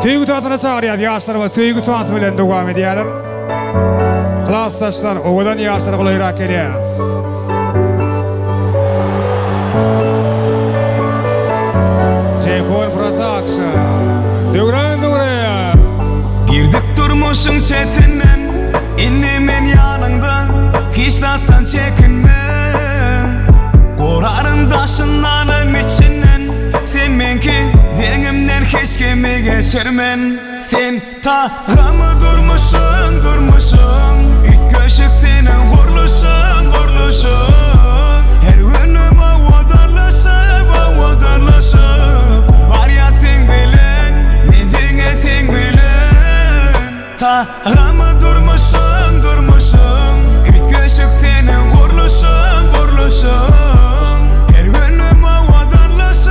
Tüygü tuatına çağırıyat yaşlar ve tüygü tuatı bilen devam ediyorlar. Klassdaşlar ovadan yaşlar kolayrak geliyor. Jeyhun Production. Dowran Nuryyew. Girdik durmuşun çetinden, innimin yanında, hiç zattan çekinme. Korarın taşınlarım içinden, sen menki denimden hiç kimi geçirmen. Sen tağımı durmuşsun, üç köşük senin kurluşun. Her günüm avadarlaşıp, var ya sen bilen, ne dine sen bilen. Tağımı durmuşsun, üç köşük senin kurluşun. Her günüm avadarlaşıp,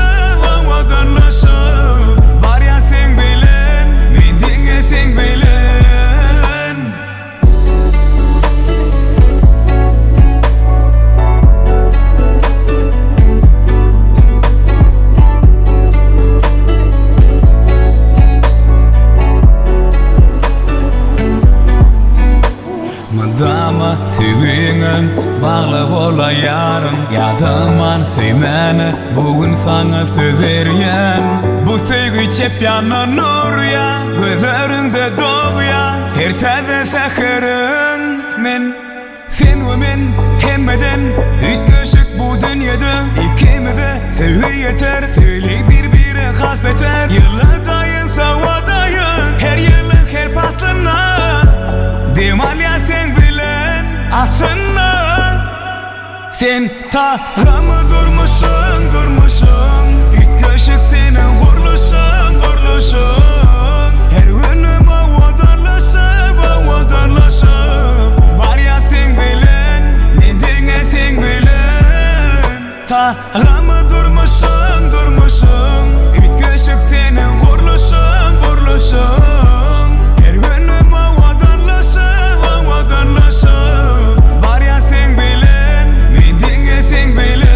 var ya sen bilen, ne dine sen bilen. Madama sevginin bağlı ola yarın, yadımman söymeni bugün sana söz veriyen. Bu sevgi çep yanı nur ya, gözlerinde doğuya, her taze sakırın men. Sen ve men hemmeden üç köşük bu dünyada, ikimize sevgi yeter, söyle birbiri hasbeter. Yıllardayın savadayın, her yıllık her pasına, demal ya sen bilen aslında. Sen tağımı durmuşsun, üç köşük senin kurluşun. Her günüm avadarlaşıp, var ya sen bilen, ne dine sen bilen. Tağımı durmuşsun, üç köşük senin kurluşun. Her günüm avadarlaşıp, var ya sen bilen, ne dine sen bilen.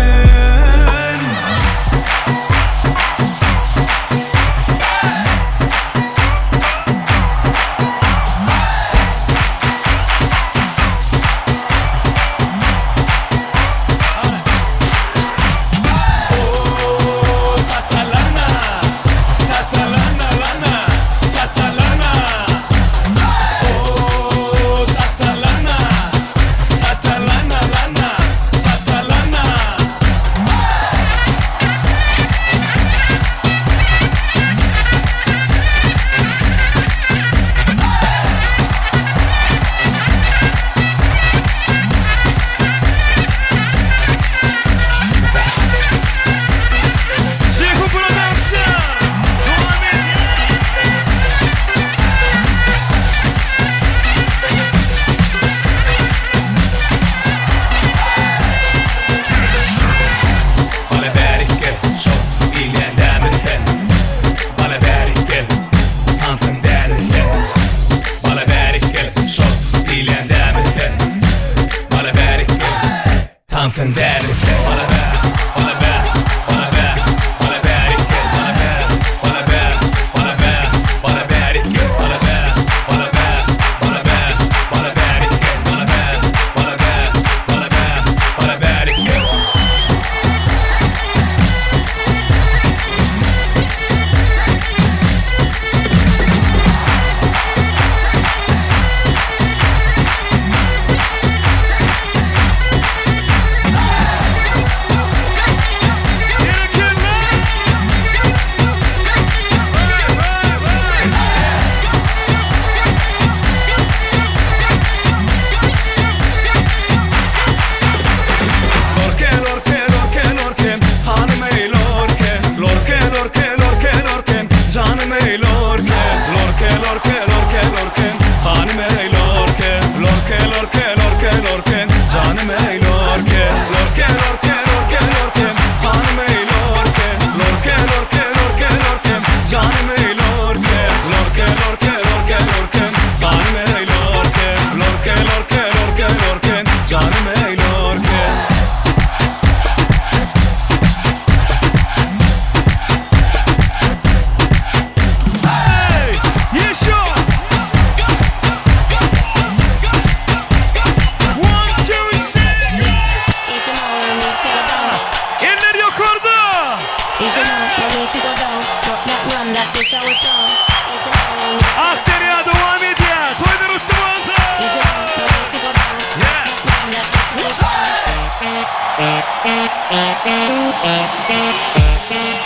Sen derse bana ver, bana ver.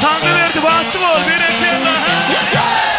Tanryberdi baktım ol, bir ettiğin daha.